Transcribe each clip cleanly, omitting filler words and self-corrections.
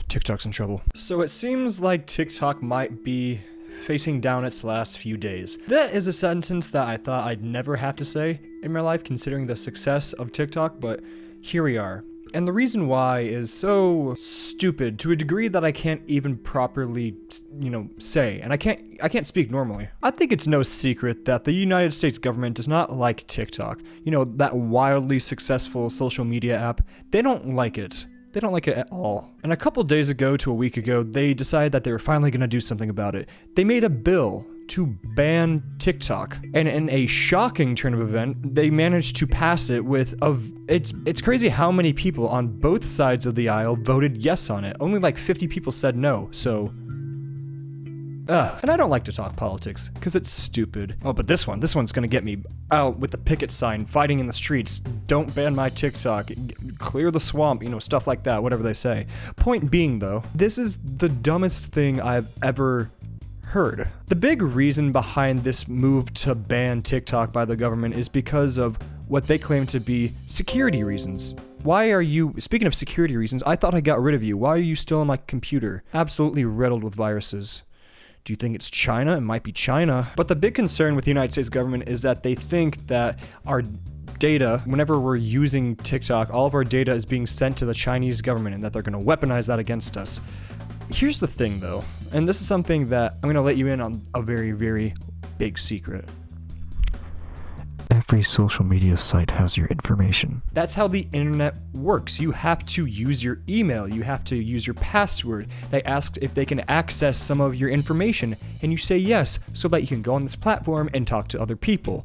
TikTok's in trouble. So it seems like TikTok might be facing down its last few days. That is a sentence that I thought I'd never have to say in my life, considering the success of TikTok, but here we are. And the reason why is so stupid to a degree that I can't even properly, say, and I can't speak normally. I think it's no secret that the United States government does not like TikTok. That wildly successful social media app. They don't like it. They don't like it at all. And a couple days ago to a week ago, they decided that they were finally gonna do something about it. They made a bill to ban TikTok. And in a shocking turn of event, they managed to pass it with it's crazy how many people on both sides of the aisle voted yes on it. Only like 50 people said no, so... and I don't like to talk politics, because it's stupid. Oh, but this one's gonna get me out with the picket sign, fighting in the streets, don't ban my TikTok, clear the swamp, stuff like that, whatever they say. Point being though, this is the dumbest thing I've ever heard. The big reason behind this move to ban TikTok by the government is because of what they claim to be security reasons. Why are you, speaking of security reasons, I thought I got rid of you. Why are you still on my computer? Absolutely riddled with viruses. Do you think it's China? It might be China. But the big concern with the United States government is that they think that our data, whenever we're using TikTok, all of our data is being sent to the Chinese government and that they're going to weaponize that against us. Here's the thing though, and this is something that I'm going to let you in on a very, very big secret. Every social media site has your information. That's how the internet works. You have to use your email. You have to use your password. They ask if they can access some of your information, and you say yes, so that you can go on this platform and talk to other people.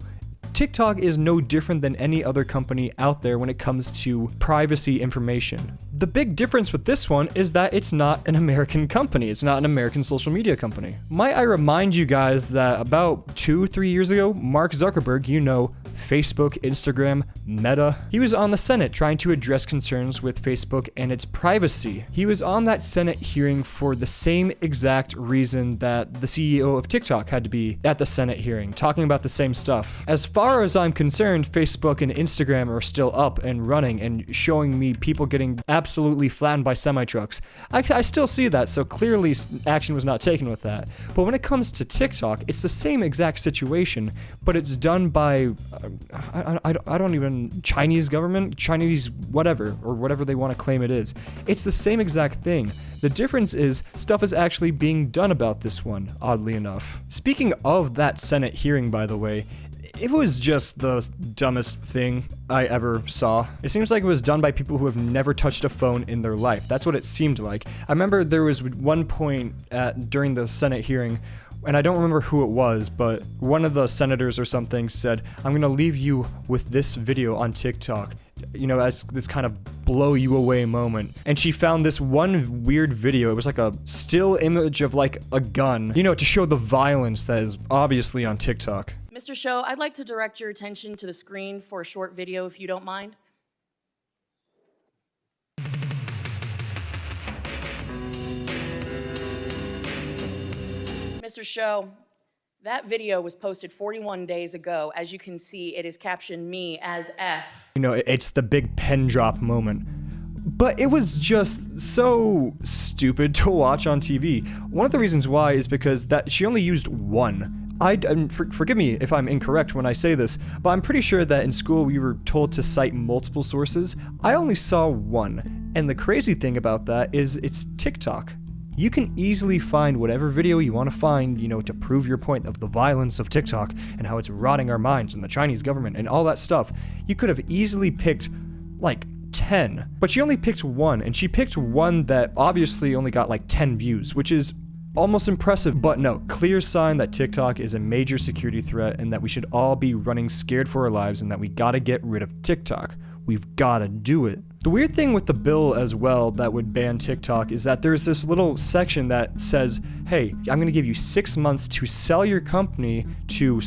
TikTok is no different than any other company out there when it comes to privacy information. The big difference with this one is that it's not an American company. It's not an American social media company. Might I remind you guys that about 2-3 years ago, Mark Zuckerberg, Facebook, Instagram, Meta, he was on the Senate trying to address concerns with Facebook and its privacy. He was on that Senate hearing for the same exact reason that the CEO of TikTok had to be at the Senate hearing, talking about the same stuff. As far as I'm concerned, Facebook and Instagram are still up and running and showing me people getting absolutely flattened by semi-trucks. I still see that, so clearly action was not taken with that. But when it comes to TikTok, it's the same exact situation, but it's done by... I don't even, Chinese government, Chinese whatever, or whatever they want to claim it is. It's the same exact thing. The difference is stuff is actually being done about this one, oddly enough. Speaking of that Senate hearing, by the way, it was just the dumbest thing I ever saw. It seems like it was done by people who have never touched a phone in their life. That's what it seemed like. I remember there was one point during the Senate hearing, and I don't remember who it was, but one of the senators or something said, I'm gonna leave you with this video on TikTok, as this kind of blow you away moment. And she found this one weird video. It was like a still image of like a gun, to show the violence that is obviously on TikTok. Mr. Show, I'd like to direct your attention to the screen for a short video, if you don't mind. Mr. Show, that video was posted 41 days ago. As you can see, it is captioned me as F. It's the big pen drop moment. But it was just so stupid to watch on TV. One of the reasons why is because that she only used one. Forgive me if I'm incorrect when I say this, but I'm pretty sure that in school we were told to cite multiple sources. I only saw one. And the crazy thing about that is it's TikTok. You can easily find whatever video you want to find, to prove your point of the violence of TikTok and how it's rotting our minds and the Chinese government and all that stuff. You could have easily picked, like, 10. But she only picked one, and she picked one that obviously only got, like, 10 views, which is almost impressive. But no, clear sign that TikTok is a major security threat and that we should all be running scared for our lives and that we gotta get rid of TikTok. We've gotta do it. The weird thing with the bill as well that would ban TikTok is that there's this little section that says, hey, I'm gonna give you 6 months to sell your company to,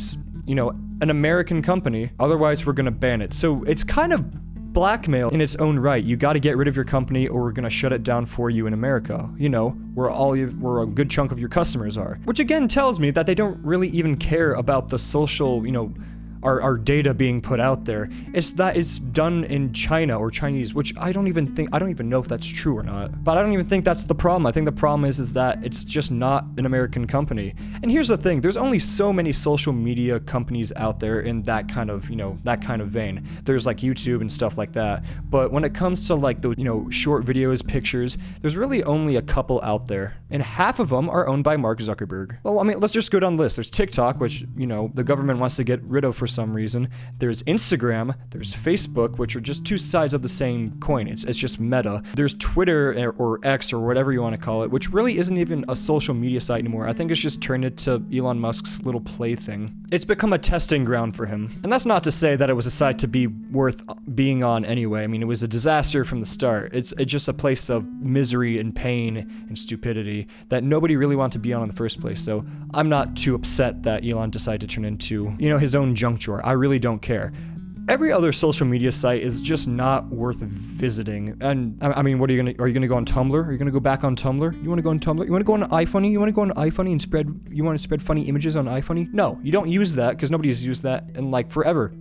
an American company, otherwise we're gonna ban it. So it's kind of blackmail in its own right. You gotta get rid of your company or we're gonna shut it down for you in America. Where a good chunk of your customers are. Which again tells me that they don't really even care about the social, our data being put out there. It's that it's done in China or Chinese, which I don't even know if that's true or not. But I don't even think that's the problem. I think the problem is that it's just not an American company. And here's the thing, there's only so many social media companies out there in that kind of, that kind of vein. There's like YouTube and stuff like that. But when it comes to like the, short videos, pictures, there's really only a couple out there. And half of them are owned by Mark Zuckerberg. Well, I mean, let's just go down the list. There's TikTok, which, the government wants to get rid of for some reason. There's Instagram, there's Facebook, which are just two sides of the same coin. It's just Meta. There's Twitter or X or whatever you want to call it, which really isn't even a social media site anymore. I think it's just turned into Elon Musk's little plaything. It's become a testing ground for him. And that's not to say that it was a site to be worth being on anyway. I mean, it was a disaster from the start. It's just a place of misery and pain and stupidity that nobody really wanted to be on in the first place. So I'm not too upset that Elon decided to turn into, his own junk drawer. I really don't care. Every other social media site is just not worth visiting. And I mean, are you gonna go on Tumblr? Are you gonna go back on Tumblr? You wanna go on Tumblr? You wanna go on iFunny? You wanna go on iFunny and you wanna spread funny images on iFunny? No, you don't use that because nobody's used that in like forever.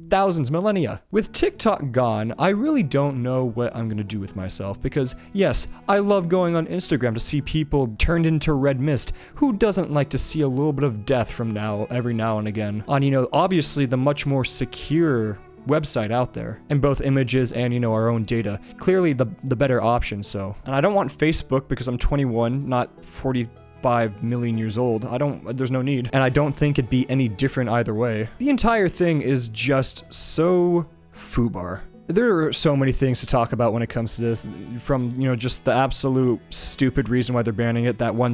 Thousands, millennia. With TikTok gone, I really don't know what I'm gonna do with myself because yes, I love going on Instagram to see people turned into red mist. Who doesn't like to see a little bit of death from every now and again on, obviously the much more secure website out there, and both images and our own data, clearly the better option. So, and I don't want Facebook because I'm 21, not 45 million years old. There's no need. And I don't think it'd be any different either way. The entire thing is just so FUBAR. There are so many things to talk about when it comes to this, from, just the absolute stupid reason why they're banning it. There's that one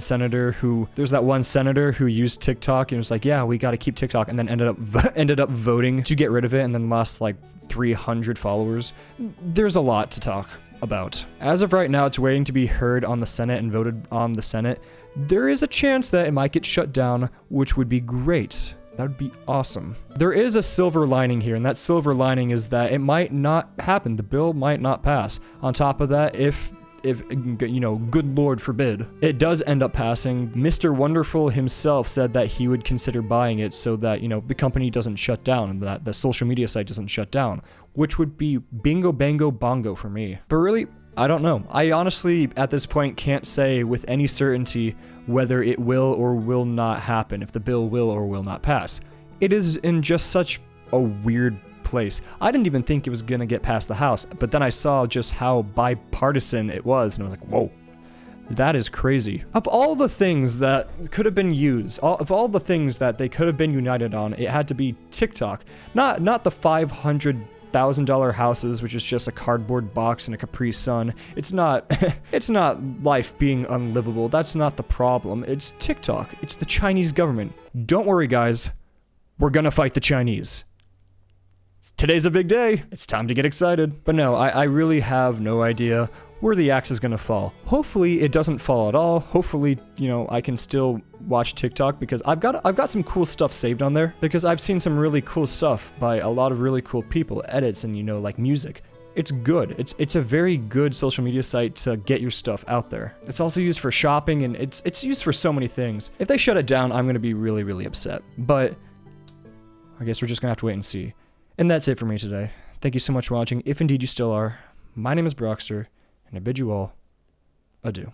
senator who used TikTok and was like, yeah, we got to keep TikTok, and then ended up voting to get rid of it and then lost like 300 followers. There's a lot to talk about. As of right now, it's waiting to be heard on the Senate and voted on the Senate. There is a chance that it might get shut down, which would be great. That would be awesome. There is a silver lining here, and that silver lining is that it might not happen. The bill might not pass. On top of that, if good Lord forbid, it does end up passing, Mr. Wonderful himself said that he would consider buying it so that, the company doesn't shut down and that the social media site doesn't shut down, which would be bingo, bango, bongo for me. But really, I don't know. I honestly, at this point, can't say with any certainty whether it will or will not happen, if the bill will or will not pass. It is in just such a weird place. I didn't even think it was going to get past the House, but then I saw just how bipartisan it was, and I was like, whoa, that is crazy. Of all the things that could have been used, of all the things that they could have been united on, it had to be TikTok. Not the $500,000 houses, which is just a cardboard box and a Capri Sun. It's not life being unlivable. That's not the problem. It's TikTok. It's the Chinese government. Don't worry, guys. We're gonna fight the Chinese. Today's a big day. It's time to get excited. But no, I really have no idea where the axe is gonna fall. Hopefully it doesn't fall at all. Hopefully, I can still watch TikTok because I've got some cool stuff saved on there because I've seen some really cool stuff by a lot of really cool people, edits and like music. It's good. It's a very good social media site to get your stuff out there. It's also used for shopping and it's used for so many things. If they shut it down, I'm gonna be really, really upset. But I guess we're just gonna have to wait and see. And that's it for me today. Thank you so much for watching, if indeed you still are. My name is Brockster, and I bid you all adieu.